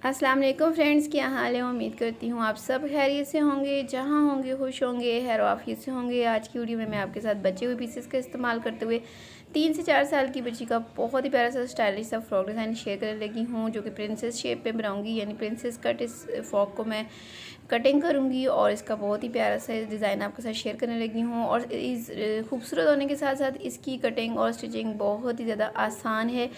अस्सलाम वालेकुम फ्रेंड्स, क्या हाल है। उम्मीद करती हूँ आप सब खैरियत से होंगे, जहाँ होंगे खुश होंगे, खैर आफियत से होंगे। आज की वीडियो में मैं आपके साथ बचे हुए पीसेस का इस्तेमाल करते हुए 3 से 4 साल की बच्ची का बहुत ही प्यारा सा स्टाइलिश सा फ्रॉक डिज़ाइन शेयर करने लगी हूँ, जो कि प्रिंसेस शेप पे बनाऊंगी। यानी प्रिंसेस कट इस फ्रॉक को मैं कटिंग करूँगी और इसका बहुत ही प्यारा सा डिज़ाइन आपके साथ शेयर करने लगी हूँ। और इस खूबसूरत होने के साथ साथ इसकी कटिंग और स्टिचिंग बहुत ही ज़्यादा आसान है,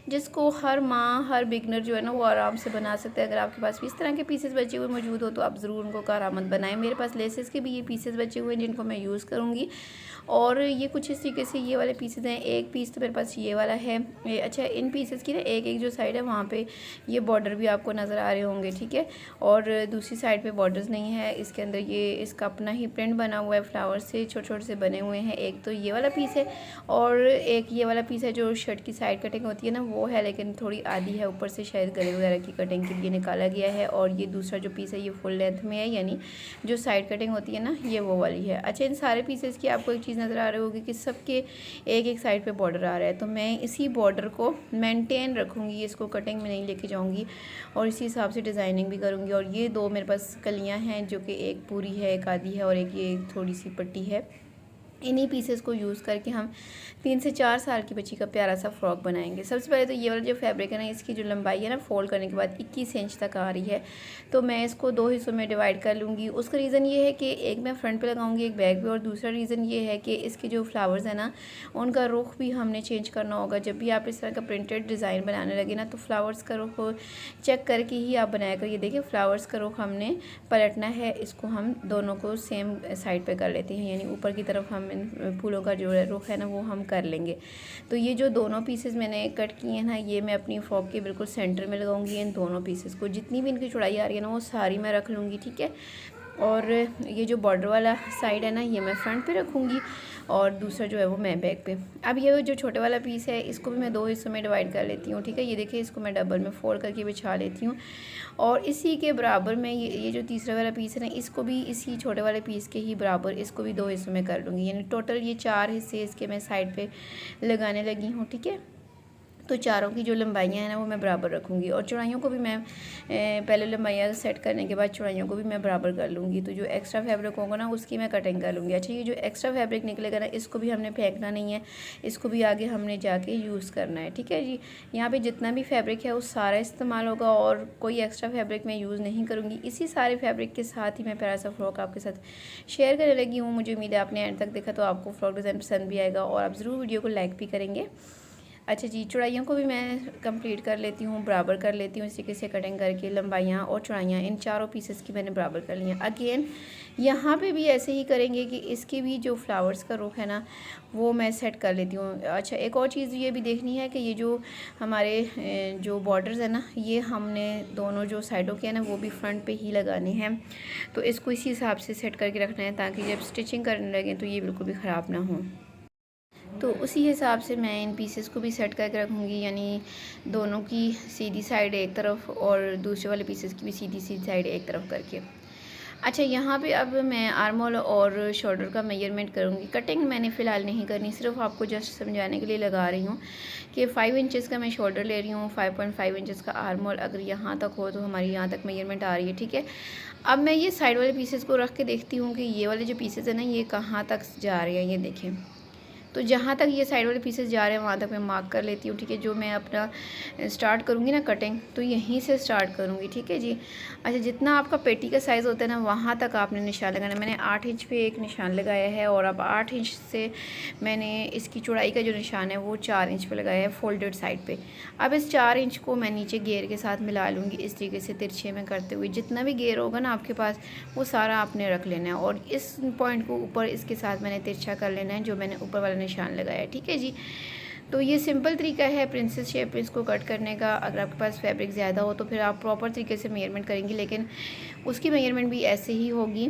जिसको हर माँ हर बिगनर जो है ना वो आराम से बना सकते हैं। अगर आपके पास भी इस तरह के पीसेस बचे हुए मौजूद हो तो आप ज़रूर उनको कारआमद बनाएं। मेरे पास लेसेस के भी ये पीसेस बचे हुए हैं जिनको मैं यूज़ करूँगी। और ये कुछ इस तरीके से ये वाले पीसेस हैं। एक पीस तो मेरे पास ये वाला है। अच्छा, इन पीसेस की ना एक एक जो साइड है वहाँ पे ये बॉर्डर भी आपको नज़र आ रहे होंगे, ठीक है। और दूसरी साइड पे बॉर्डर्स नहीं है। इसके अंदर ये इसका अपना ही प्रिंट बना हुआ है, फ्लावर से छोटे छोटे से बने हुए हैं। एक तो ये वाला पीस है और एक ये वाला पीस है जो शर्ट की साइड कटिंग होती है ना वो है, लेकिन थोड़ी आधी है, ऊपर से शायद गले वगैरह की कटिंग के लिए निकाला गया है। और ये दूसरा जो पीस है ये फुल लेंथ में है, यानी जो साइड कटिंग होती है ना ये वो वाली है। अच्छा, इन सारे पीसेस की आपको एक चीज़ नज़र आ रही होगी कि सबके एक एक साइड पे बॉर्डर आ रहा है, तो मैं इसी बॉर्डर को मेंटेन रखूँगी, इसको कटिंग में नहीं लेके जाऊँगी और इसी हिसाब से डिज़ाइनिंग भी करूँगी। और ये दो मेरे पास कलियाँ हैं, जो कि एक पूरी है, एक आधी है और एक ये थोड़ी सी पट्टी है। इन्हीं पीसेस को यूज़ करके हम 3 से 4 साल की बच्ची का प्यारा सा फ्रॉक बनाएंगे। सबसे पहले तो ये वाला जो फैब्रिक है ना, इसकी जो लंबाई है ना फोल्ड करने के बाद 21 इंच तक आ रही है, तो मैं इसको 2 हिस्सों में डिवाइड कर लूँगी। उसका रीज़न ये है कि एक मैं फ्रंट पे लगाऊंगी, एक बैक पे। और दूसरा रीज़न ये है कि इसके जो फ्लावर्स हैं ना उनका रुख भी हमने चेंज करना होगा। जब भी आप इस तरह का प्रिंटेड डिज़ाइन बनाने लगे ना तो फ्लावर्स का रुख चेक करके ही आप बनाया करिए। देखिए, फ्लावर्स का रुख हमने पलटना है, इसको हम दोनों को सेम साइड पे कर लेते हैं, यानी ऊपर की तरफ हम इन फूलों का जो रुख है ना वो हम कर लेंगे। तो ये जो दोनों पीसेस मैंने कट किए हैं ना, ये मैं अपनी फ्रॉक के बिल्कुल सेंटर में लगाऊंगी। इन दोनों पीसेस को जितनी भी इनकी चौड़ाई आ रही है ना वो सारी मैं रख लूँगी, ठीक है। और ये जो बॉर्डर वाला साइड है ना ये मैं फ्रंट पे रखूँगी और दूसरा जो है वो मैं बैक पे। अब ये जो छोटे वाला पीस है इसको भी मैं 2 हिस्सों में डिवाइड कर लेती हूँ, ठीक है। ये देखिए, इसको मैं डबल में फोल्ड करके बिछा लेती हूँ और इसी के बराबर में ये जो तीसरा वाला पीस है ना इसको भी इसी छोटे वाले पीस के ही बराबर इसको भी 2 हिस्सों में कर लूँगी। यानी टोटल ये 4 हिस्से इसके मैं साइड पे लगाने लगी हूँ, ठीक है। तो चारों की जो लंबाइयाँ हैं ना वो मैं बराबर रखूँगी और चौड़ाइयों को भी मैं पहले लंबाइयाँ सेट करने के बाद चौड़ाइयों को भी मैं बराबर कर लूँगी। तो जो एक्स्ट्रा फैब्रिक होगा ना उसकी मैं कटिंग कर लूँगी। अच्छा, ये जो एक्स्ट्रा फैब्रिक निकलेगा ना इसको भी हमने फेंकना नहीं है, इसको भी आगे हमने जाके यूज़ करना है, ठीक है जी। यहाँ पर जितना भी फैब्रिक है वो सारा इस्तेमाल होगा और कोई एक्स्ट्रा फैब्रिक मैं यूज़ नहीं करूँगी। इसी सारे फैब्रिक के साथ ही मैं प्यारा सा फ्रॉक आपके साथ शेयर करने लगी हूँ। मुझे उम्मीद है आपने एंड तक देखा तो आपको फ्रॉक डिज़ाइन पसंद भी आएगा और आप ज़रूर वीडियो को लाइक भी करेंगे। अच्छा जी, चौड़ाइयों को भी मैं कंप्लीट कर लेती हूँ, बराबर कर लेती हूँ। इस तरीके से कटिंग करके लंबाइयाँ और चौड़ाइयाँ इन चारों पीसेस की मैंने बराबर कर ली हैं। अगेन यहाँ पे भी ऐसे ही करेंगे कि इसकी भी जो फ्लावर्स का रुख है ना वो मैं सेट कर लेती हूँ। अच्छा, एक और चीज़ ये भी देखनी है कि ये जो हमारे जो बॉर्डर्स है ना ये हमने दोनों जो साइडों के हैं ना वो भी फ्रंट पे ही लगाने हैं, तो इसको इसी हिसाब से सेट करके रखना है ताकि जब स्टिचिंग करने लगे तो ये बिल्कुल भी ख़राब ना हो। तो उसी हिसाब से मैं इन पीसेस को भी सेट करके रखूँगी, यानी दोनों की सीधी साइड एक तरफ और दूसरे वाले पीसेस की भी सीधी साइड एक तरफ करके। अच्छा, यहाँ पे अब मैं आर्म होल और शोल्डर का मेजरमेंट करूँगी। कटिंग मैंने फ़िलहाल नहीं करनी, सिर्फ आपको जस्ट समझाने के लिए लगा रही हूँ कि 5 इंचेस का मैं शोल्डर ले रही हूँ, 5.5 इंचेस का आर्म होल अगर यहाँ तक हो तो हमारी यहाँ तक मेजरमेंट आ रही है, ठीक है। अब मैं ये साइड वाले पीसेस को रख के देखती हूँ कि ये वाले जो पीसेस हैं ना ये कहाँ तक जा रहे हैं। ये देखें, तो जहाँ तक ये साइड वाले पीसेस जा रहे हैं वहाँ तक मैं मार्क कर लेती हूँ, ठीक है। जो मैं अपना स्टार्ट करूँगी ना कटिंग तो यहीं से स्टार्ट करूँगी, ठीक है जी। अच्छा, जितना आपका पेटी का साइज़ होता है ना वहाँ तक आपने निशान लगाना है। मैंने 8 इंच पे एक निशान लगाया है और अब 8 इंच से मैंने इसकी चौड़ाई का जो निशान है वो 4 इंच पे लगाया है फोल्डेड साइड पे। अब इस 4 इंच को मैं नीचे घेर के साथ मिला लूँगी इस तरीके से तिरछे में करते हुए। जितना भी घेर होगा ना आपके पास वो सारा आपने रख लेना है और इस पॉइंट को ऊपर इसके साथ मैंने तिरछा कर लेना है जो मैंने ऊपर वाला निशान लगाया है, ठीक है जी। तो ये सिंपल तरीका है प्रिंसेस शेप इसको कट करने का। अगर आपके पास फैब्रिक ज़्यादा हो तो फिर आप प्रॉपर तरीके से मेजरमेंट करेंगी, लेकिन उसकी मेजरमेंट भी ऐसे ही होगी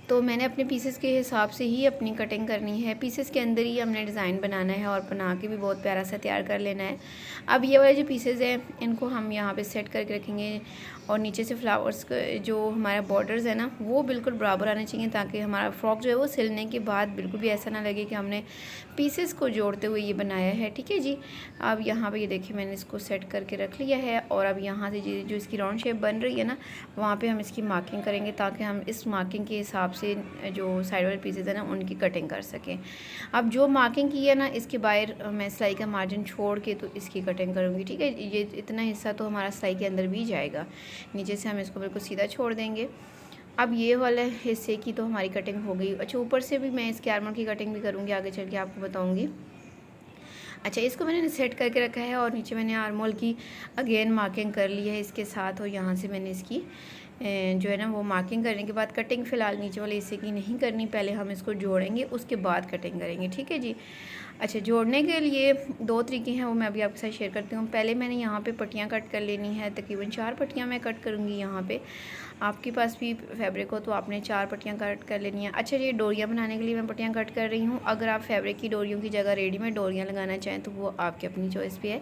तो मैंने अपने पीसेस के हिसाब से ही अपनी कटिंग करनी है। पीसेस के अंदर ही हमने डिज़ाइन बनाना है और बना के भी बहुत प्यारा सा तैयार कर लेना है। अब ये वाले जो पीसेस हैं इनको हम यहाँ पे सेट करके रखेंगे और नीचे से फ्लावर्स जो हमारा बॉर्डर्स है ना वो बिल्कुल बराबर आने चाहिए, ताकि हमारा फ्रॉक जो है वो सिलने के बाद बिल्कुल भी ऐसा ना लगे कि हमने पीसेस को जोड़ते हुए ये बनाया है। ठीक है जी। अब यहाँ पे ये देखिए मैंने इसको सेट करके रख लिया है और अब यहाँ से जो इसकी राउंड शेप बन रही है ना वहाँ पे हम इसकी मार्किंग करेंगे, ताकि हम इस मार्किंग के हिसाब से जो साइड वाले पीसेस है ना उनकी कटिंग कर सकें। अब जो मार्किंग की है ना इसके बाहर मैं सिलाई का मार्जिन छोड़ के तो इसकी कटिंग करूँगी। ठीक है, ये इतना हिस्सा तो हमारा सिलाई के अंदर भी जाएगा, नीचे से हम इसको बिल्कुल सीधा छोड़ देंगे। अब ये वाले हिस्से की तो हमारी कटिंग हो गई। अच्छा, ऊपर से भी मैं इसके आर्मर की कटिंग भी करूँगी, आगे चल के आपको बताऊँगी। अच्छा, इसको मैंने सेट करके रखा है और नीचे मैंने आर्मोल की अगेन मार्किंग कर ली है इसके साथ, और यहाँ से मैंने इसकी जो है ना वो मार्किंग करने के बाद कटिंग फ़िलहाल नीचे वाले हिस्से की नहीं करनी, पहले हम इसको जोड़ेंगे उसके बाद कटिंग करेंगे। ठीक है जी। अच्छा, जोड़ने के लिए 2 तरीके हैं, वो मैं अभी आपके साथ शेयर करती हूँ। पहले मैंने यहाँ पे पट्टियाँ कट कर लेनी है, तकरीबन 4 पट्टियाँ मैं कट करूँगी। यहाँ पे आपके पास भी फैब्रिक हो तो आपने 4 पट्टियाँ कट कर लेनी है। अच्छा, ये डोरियाँ बनाने के लिए मैं पट्टियाँ कट कर रही हूँ। अगर आप फैब्रिक की डोरियों की जगह रेडीमेड डोरियाँ लगाना चाहें तो वो आपकी अपनी चॉइस पे है,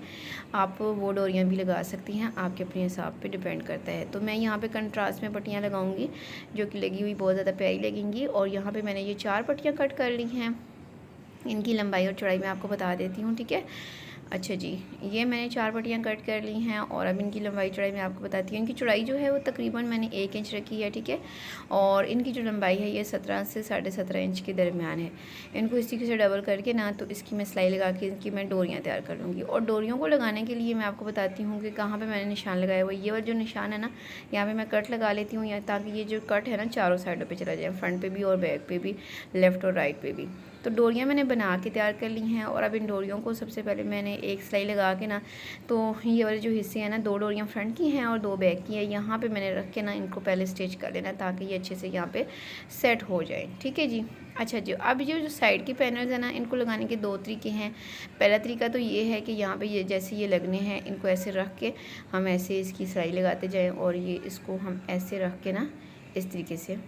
आप वो डोरियाँ भी लगा सकती हैं, आपके अपने हिसाब पे डिपेंड करता है। तो मैं यहाँ पे कंट्रास्ट में पट्टियाँ लगाऊंगी जो कि लगी हुई बहुत ज़्यादा प्यारी लगेंगी। और यहाँ पे मैंने ये 4 पट्टियाँ कट कर ली हैं, इनकी लंबाई और चौड़ाई मैं आपको बता देती हूँ। ठीक है। अच्छा जी, ये मैंने 4 पट्टियाँ कट कर ली हैं और अब इनकी लंबाई चौड़ाई मैं आपको बताती हूँ। इनकी चौड़ाई जो है वो तकरीबन मैंने 1 इंच रखी है। ठीक है। और इनकी जो लंबाई है ये 17 से 17.5 इंच के दरमियान है। इनको इस तरीके से डबल करके ना तो इसकी मैं सिलाई लगा के इनकी मैं डोरियाँ तैयार कर लूँगी। और डोरियों को लगाने के लिए मैं आपको बताती हूँ कि कहाँ पर मैंने निशान लगाया हुआ है। ये वाला जो निशान है ना यहाँ पर मैं कट लगा लेती हूँ, ताकि ये जो कट है ना चारों साइडों पर चला जाए, फ्रंट पर भी और बैक पर भी, लेफ़्ट और राइट पर भी। तो डोरियाँ मैंने बना के तैयार कर ली हैं और अब इन डोरियों को सबसे पहले मैंने एक सिलाई लगा के ना तो ये वाले जो हिस्से हैं ना 2 डोरियाँ फ्रंट की हैं और 2 बैक की है, यहाँ पे मैंने रख के ना इनको पहले स्टिच कर लेना ताकि ये अच्छे से यहाँ पे सेट हो जाए। ठीक है जी। अच्छा जी, अब ये जो साइड के पैनल्स हैं ना इनको लगाने के 2 तरीके हैं। पहला तरीका तो ये है कि यहाँ पे ये जैसे ये लगने हैं इनको ऐसे रख के हम ऐसे इसकी सिलाई लगाते जाएँ और ये इसको हम ऐसे रख के ना इस तरीके से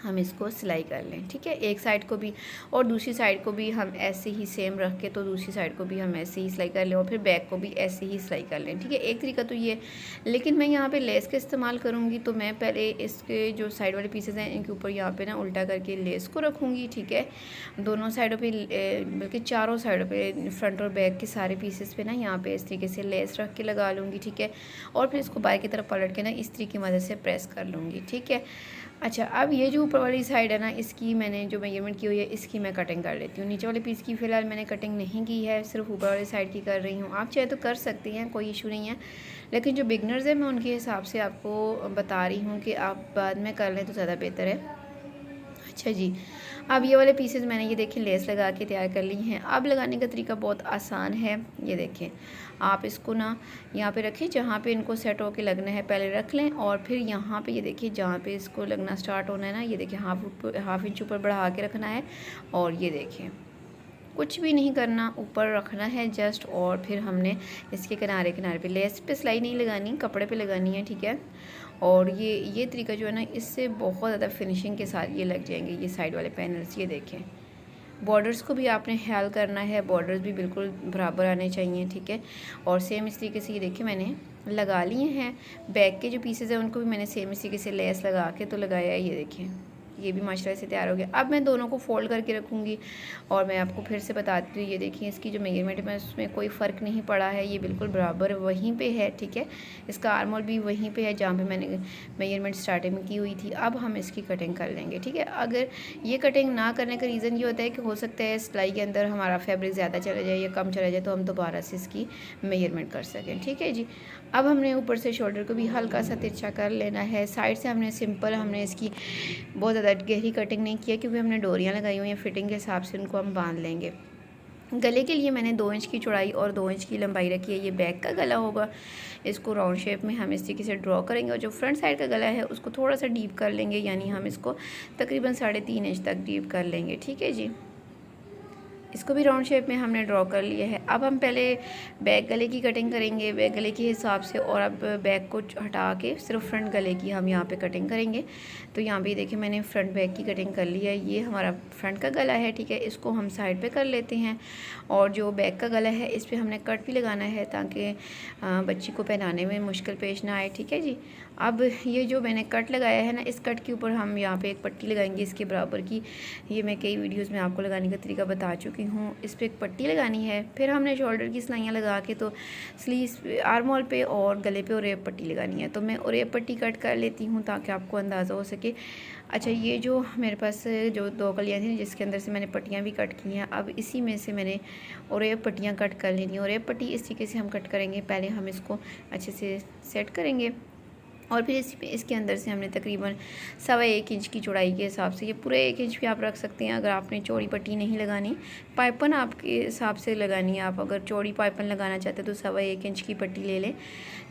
हम इसको सिलाई कर लें। ठीक है, एक साइड को भी और दूसरी साइड को भी हम ऐसे ही सेम रख के तो दूसरी साइड को भी हम ऐसे ही सिलाई कर लें और फिर बैक को भी ऐसे ही सिलाई कर लें। ठीक है, एक तरीका तो ये, लेकिन मैं यहाँ पे लेस का इस्तेमाल करूँगी तो मैं पहले इसके जो साइड वाले पीसेस हैं इनके ऊपर यहाँ पे ना उल्टा करके लेस को रखूँगी। ठीक है, दोनों साइडों पर बल्कि चारों साइडों पर फ्रंट और बैक के सारे पीसेस पे ना यहाँ पे इस तरीके से लेस रख के लगा लूँगी। ठीक है, और फिर इसको बाहर की तरफ पलट के ना इस तरीके की मदद से प्रेस कर लूँगी। ठीक है। अच्छा, अब ये जो ऊपर वाली साइड है ना इसकी मैंने जो मेजरमेंट की हुई है इसकी मैं कटिंग कर लेती हूँ। नीचे वाले पीस की फ़िलहाल मैंने कटिंग नहीं की है, सिर्फ ऊपर वाली साइड की कर रही हूँ। आप चाहे तो कर सकती हैं, कोई इशू नहीं है, लेकिन जो बिगनर्स हैं मैं उनके हिसाब से आपको बता रही हूँ कि आप बाद में कर लें तो ज़्यादा बेहतर है। अच्छा जी, अब ये वाले पीसेस मैंने ये देखें लेस लगा के तैयार कर ली हैं। अब लगाने का तरीका बहुत आसान है। ये देखें, आप इसको ना यहाँ पे रखें जहाँ पे इनको सेट होके लगना है पहले रख लें और फिर यहाँ पे ये देखिए जहाँ पे इसको लगना स्टार्ट होना है ना ये देखिए हाफ इंच ऊपर बढ़ा के रखना है और ये देखें कुछ भी नहीं करना, ऊपर रखना है जस्ट, और फिर हमने इसके किनारे किनारे पे लेस पे सिलाई नहीं लगानी, कपड़े पे लगानी है। ठीक है, और ये तरीका जो है ना इससे बहुत ज़्यादा फिनिशिंग के साथ ये लग जाएंगे ये साइड वाले पैनल्स। ये देखें, बॉर्डर्स को भी आपने ख्याल करना है, बॉर्डर्स भी बिल्कुल बराबर आने चाहिए। ठीक है, और सेम इस तरीके से ये देखिए मैंने लगा लिए हैं। बैक के जो पीसेस हैं उनको भी मैंने सेम इस तरीके से लेस लगा के तो लगाया है। ये देखें, ये भी माशाल्लाह से तैयार हो गया। अब मैं दोनों को फोल्ड करके रखूँगी और मैं आपको फिर से बताती हूँ। ये देखिए इसकी जो मेजरमेंट है उसमें कोई फ़र्क नहीं पड़ा है, ये बिल्कुल बराबर वहीं पे है। ठीक है, इसका आर्मोल भी वहीं पे है जहाँ पे मैंने मेजरमेंट स्टार्टिंग में की हुई थी। अब हम इसकी कटिंग कर लेंगे। ठीक है, अगर ये कटिंग ना करने का रीज़न ये होता है कि हो सकता है सिलाई के अंदर हमारा फैब्रिक ज़्यादा चला जाए या कम चला जाए तो हम दोबारा से इसकी मेजरमेंट कर सकें। ठीक है जी, अब हमने ऊपर से शोल्डर को भी हल्का सा तिरछा कर लेना है। साइड से हमने सिंपल हमने इसकी बहुत ज़्यादा गहरी कटिंग नहीं किया क्योंकि हमने डोरियाँ लगाई हुई हैं, फिटिंग के हिसाब से उनको हम बांध लेंगे। गले के लिए मैंने 2 इंच की चौड़ाई और 2 इंच की लंबाई रखी है। ये बैक का गला होगा, इसको राउंड शेप में हम इस तरीके से ड्रॉ करेंगे और जो फ्रंट साइड का गला है उसको थोड़ा सा डीप कर लेंगे, यानी हम इसको तकरीबन 3.5 इंच तक डीप कर लेंगे। ठीक है जी, इसको भी राउंड शेप में हमने ड्रॉ कर लिया है। अब हम पहले बैक गले की कटिंग करेंगे बैक गले के हिसाब से, और अब बैक को हटा के सिर्फ फ्रंट गले की हम यहाँ पे कटिंग करेंगे। तो यहाँ पे देखिए मैंने फ्रंट बैक की कटिंग कर ली है। ये हमारा फ्रंट का गला है, ठीक है। इसको हम साइड पे कर लेते हैं, और जो बैक का गला है इस पर हमने कट भी लगाना है ताकि बच्ची को पहनाने में मुश्किल पेश ना आए, ठीक है जी। अब ये जो मैंने कट लगाया है ना, इस कट के ऊपर हम यहाँ पे एक पट्टी लगाएंगे इसके बराबर की। ये मैं कई वीडियोस में आपको लगाने का तरीका बता चुकी हूँ। इस पर एक पट्टी लगानी है, फिर हमने शोल्डर की सिलाइयाँ लगा के तो स्लीव आर्म होल पे और गले पे ओरेब पट्टी लगानी है। तो मैं ओरेब पट्टी कट कर लेती हूँ ताकि आपको अंदाज़ा हो सके। अच्छा, ये जो मेरे पास जो 2 कलियाँ थी जिसके अंदर से मैंने पट्टियाँ भी कट की हैं, अब इसी में से मैंने ओरेब पट्टियाँ कट कर लेनी है। ओरेब पट्टी इस तरीके से हम कट करेंगे, पहले हम इसको अच्छे से सेट करेंगे, और फिर इसके अंदर से हमने तकरीबन 1.25 इंच की चौड़ाई के हिसाब से, ये पूरे 1 इंच भी आप रख सकते हैं अगर आपने चौड़ी पट्टी नहीं लगानी। पाइपन आपके हिसाब से लगानी है, आप अगर चौड़ी पाइपन लगाना चाहते हैं तो 1.25 इंच की पट्टी ले लें,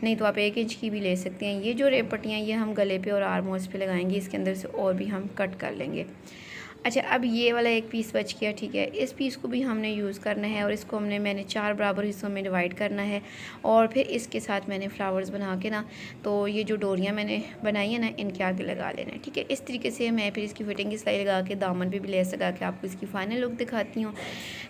नहीं तो आप 1 इंच की भी ले सकते हैं। ये जो रेब पट्टियाँ ये हम गले पे और आर्म होल्स पे लगाएंगे, इसके अंदर से और भी हम कट कर लेंगे। अच्छा, अब ये वाला एक पीस बच गया, ठीक है। इस पीस को भी हमने यूज़ करना है, और इसको मैंने 4 बराबर हिस्सों में डिवाइड करना है, और फिर इसके साथ मैंने फ्लावर्स बना के ना, तो ये जो डोरियाँ मैंने बनाई है ना, इनके आगे लगा लेना है, ठीक है। इस तरीके से मैं फिर इसकी फिटिंग की सिलाई लगा के दामन पे भी लेस लगा के आपको इसकी फाइनल लुक दिखाती हूँ।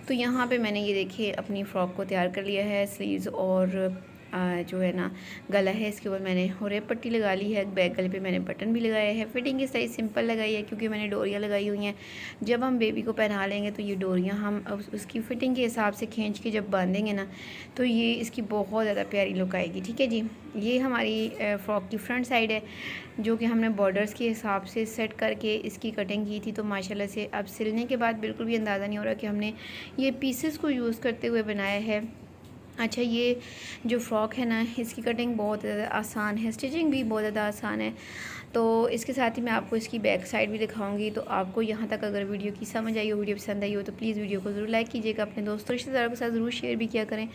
तो यहाँ पे मैंने ये देखिए अपनी फ़्रॉक को तैयार कर लिया है। स्लीव्स और जो है ना गला है, इसके ऊपर मैंने ओरेब पट्टी लगा ली है। बैक गले पे मैंने बटन भी लगाया है। फिटिंग की साइज़ सिंपल लगाई है क्योंकि मैंने डोरियाँ लगाई हुई हैं। जब हम बेबी को पहना लेंगे तो ये डोरियाँ हम उसकी फ़िटिंग के हिसाब से खींच के जब बांधेंगे ना, तो ये इसकी बहुत ज़्यादा प्यारी लुक आएगी, ठीक है जी। ये हमारी फ़्रॉक की फ्रंट साइड है जो कि हमने बॉर्डर्स के हिसाब से सेट करके इसकी कटिंग की थी। तो माशाल्लाह से अब सिलने के बाद बिल्कुल भी अंदाज़ा नहीं हो रहा कि हमने ये पीसेस को यूज़ करते हुए बनाया है। अच्छा, ये जो फ़्रॉक है ना, इसकी कटिंग बहुत ज़्यादा आसान है, स्टिचिंग भी बहुत ज़्यादा आसान है। तो इसके साथ ही मैं आपको इसकी बैक साइड भी दिखाऊंगी। तो आपको यहाँ तक अगर वीडियो की समझ आई हो, वीडियो पसंद आई हो, तो प्लीज़ वीडियो को ज़रूर लाइक कीजिएगा, अपने दोस्तों रिश्तेदारों के साथ ज़रूर शेयर भी किया करें।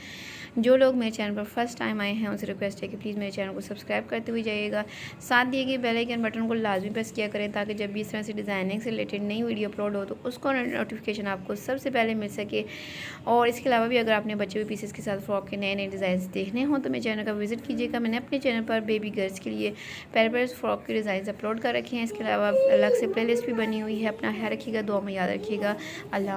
जो लोग मेरे चैनल पर फर्स्ट टाइम आए हैं उनसे रिक्वेस्ट है कि प्लीज़ मेरे चैनल को सब्सक्राइब करते हुए जाइएगा। साथ दिए गए बेल आइकन बटन को लाजमी प्रेस किया करें ताकि जब भी इस तरह से डिज़ाइनिंग से रिलेटेड नई वीडियो अपलोड हो तो उसको नोटिफिकेशन आपको सबसे पहले मिल सके। और इसके अलावा भी अगर आपने बचे हुए पीसेस के साथ फ्रॉक के नए नए डिज़ाइन देखने हों तो मेरे चैनल का विजिट कीजिएगा। मैंने अपने चैनल पर बेबी गर्ल्स के लिए प्यारे फ्रॉक के डिज़ाइन अपलोड कर रखे हैं। इसके अलावा अलग से प्लेलिस्ट भी बनी हुई है। अपना ख्याल रखिएगा, दुआ में याद रखिएगा। अल्लाह।